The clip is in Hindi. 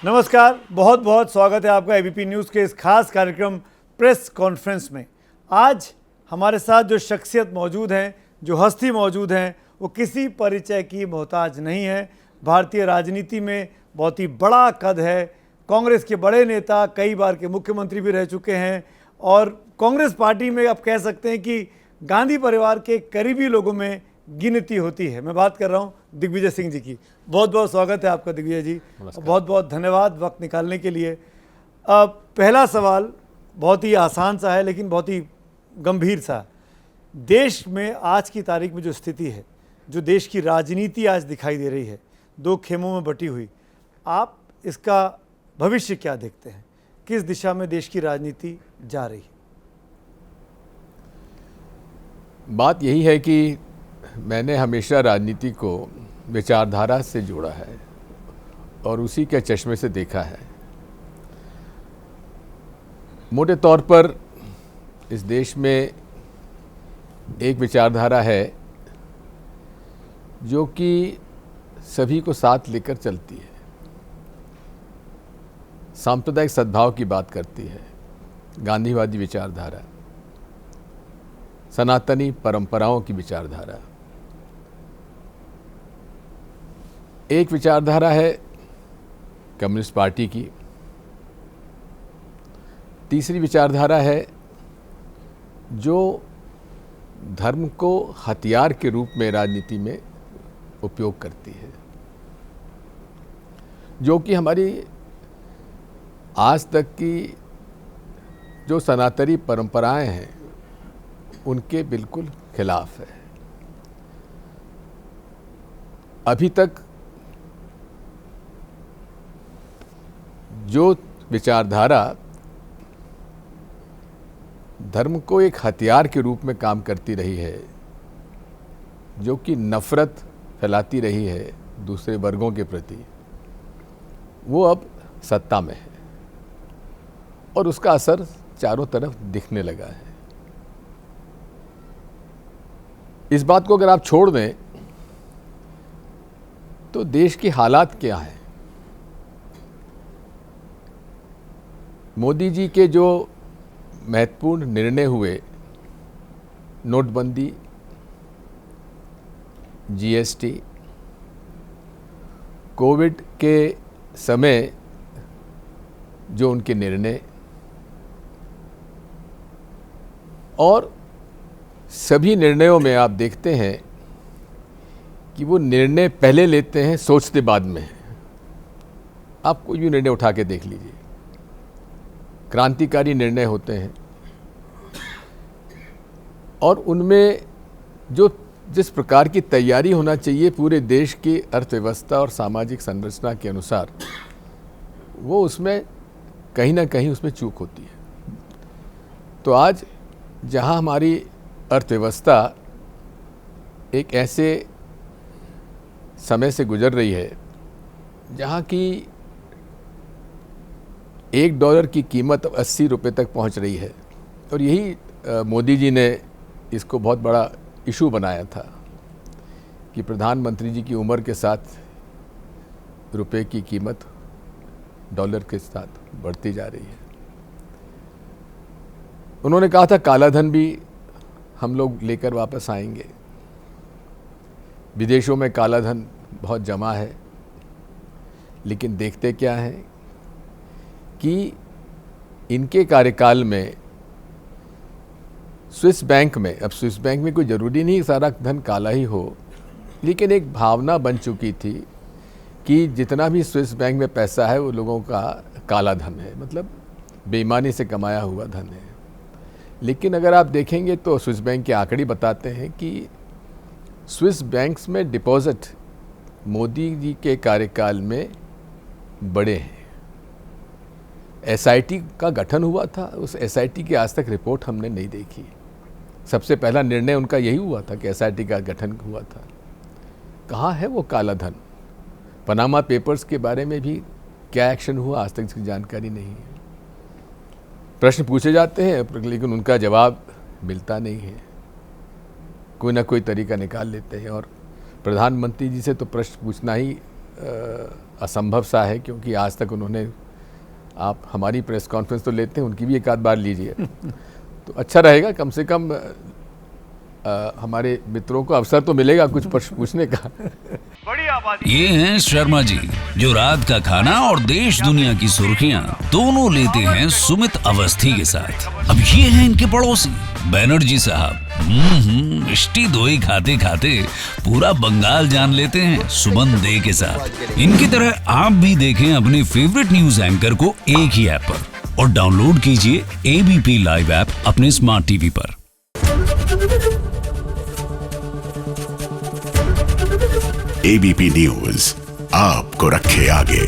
नमस्कार, बहुत बहुत स्वागत है आपका एबीपी न्यूज़ के इस खास कार्यक्रम प्रेस कॉन्फ्रेंस में। आज हमारे साथ जो शख्सियत मौजूद हैं, जो हस्ती मौजूद हैं, वो किसी परिचय की मोहताज नहीं है। भारतीय राजनीति में बहुत ही बड़ा कद है। कांग्रेस के बड़े नेता, कई बार के मुख्यमंत्री भी रह चुके हैं और कांग्रेस पार्टी में आप कह सकते हैं कि गांधी परिवार के करीबी लोगों में गिनती होती है। मैं बात कर रहा हूं दिग्विजय सिंह जी की। बहुत बहुत स्वागत है आपका दिग्विजय जी, बहुत बहुत धन्यवाद वक्त निकालने के लिए। पहला सवाल बहुत ही आसान सा है लेकिन बहुत ही गंभीर सा। देश में आज की तारीख में जो स्थिति है, जो देश की राजनीति आज दिखाई दे रही है, दो खेमों में बटी हुई, आप इसका भविष्य क्या देखते हैं? किस दिशा में देश की राजनीति जा रही है? बात यही है कि मैंने हमेशा राजनीति को विचारधारा से जोड़ा है और उसी के चश्मे से देखा है। मोटे तौर पर इस देश में एक विचारधारा है जो कि सभी को साथ लेकर चलती है, सांप्रदायिक सद्भाव की बात करती है, गांधीवादी विचारधारा, सनातनी परंपराओं की विचारधारा। एक विचारधारा है कम्युनिस्ट पार्टी की, तीसरी विचारधारा है जो धर्म को हथियार के रूप में राजनीति में उपयोग करती है, जो कि हमारी आज तक की जो सनातनी परंपराएं हैं उनके बिल्कुल खिलाफ है। अभी तक जो विचारधारा धर्म को एक हथियार के रूप में काम करती रही है, जो कि नफरत फैलाती रही है दूसरे वर्गों के प्रति, वो अब सत्ता में है और उसका असर चारों तरफ दिखने लगा है। इस बात को अगर आप छोड़ दें तो देश की हालात क्या है? मोदी जी के जो महत्वपूर्ण निर्णय हुए, नोटबंदी, जीएसटी, कोविड के समय जो उनके निर्णय, और सभी निर्णयों में आप देखते हैं कि वो निर्णय पहले लेते हैं, सोचते बाद में हैं। आप कोई भी निर्णय उठा के देख लीजिए, क्रांतिकारी निर्णय होते हैं और उनमें जो जिस प्रकार की तैयारी होना चाहिए पूरे देश की अर्थव्यवस्था और सामाजिक संरचना के अनुसार, वो उसमें कहीं ना कहीं उसमें चूक होती है। तो आज जहां हमारी अर्थव्यवस्था एक ऐसे समय से गुजर रही है जहां की $1 की कीमत अब 80 रुपये तक पहुंच रही है, और यही मोदी जी ने इसको बहुत बड़ा इशू बनाया था कि प्रधानमंत्री जी की उम्र के साथ रुपए की कीमत डॉलर के साथ बढ़ती जा रही है। उन्होंने कहा था काला धन भी हम लोग लेकर वापस आएंगे। विदेशों में काला धन बहुत जमा है, लेकिन देखते क्या है कि इनके कार्यकाल में स्विस बैंक में, अब स्विस बैंक में कोई ज़रूरी नहीं सारा धन काला ही हो, लेकिन एक भावना बन चुकी थी कि जितना भी स्विस बैंक में पैसा है वो लोगों का काला धन है, मतलब बेईमानी से कमाया हुआ धन है। लेकिन अगर आप देखेंगे तो स्विस बैंक के आंकड़े बताते हैं कि स्विस बैंक्स में डिपॉजिट मोदी जी के कार्यकाल में बड़े हैं। एसआईटी का गठन हुआ था, उस एसआईटी की आज तक रिपोर्ट हमने नहीं देखी। सबसे पहला निर्णय उनका यही हुआ था कि एसआईटी का गठन हुआ था। कहाँ है वो काला धन? पनामा पेपर्स के बारे में भी क्या एक्शन हुआ, आज तक इसकी जानकारी नहीं है। प्रश्न पूछे जाते हैं लेकिन उनका जवाब मिलता नहीं है। कोई ना कोई तरीका निकाल लेते हैं, और प्रधानमंत्री जी से तो प्रश्न पूछना ही असंभव सा है, क्योंकि आज तक उन्होंने, आप हमारी प्रेस कॉन्फ्रेंस तो लेते हैं, उनकी भी एक आध बार लीजिए तो अच्छा रहेगा। कम से कम हमारे मित्रों को अवसर तो मिलेगा कुछ प्रश्न पूछने का। ये हैं शर्मा जी, जो रात का खाना और देश दुनिया की सुर्खियां दोनों लेते हैं सुमित अवस्थी के साथ। अब ये हैं इनके पड़ोसी बनर्जी साहब। मिष्टी दोई खाते खाते पूरा बंगाल जान लेते हैं सुमन दे के साथ। इनकी तरह आप भी देखें अपने फेवरेट न्यूज एंकर को एक ही ऐप पर, और डाउनलोड कीजिए एबीपी लाइव ऐप अपने स्मार्ट टीवी पर। एबीपी न्यूज आपको रखे आगे।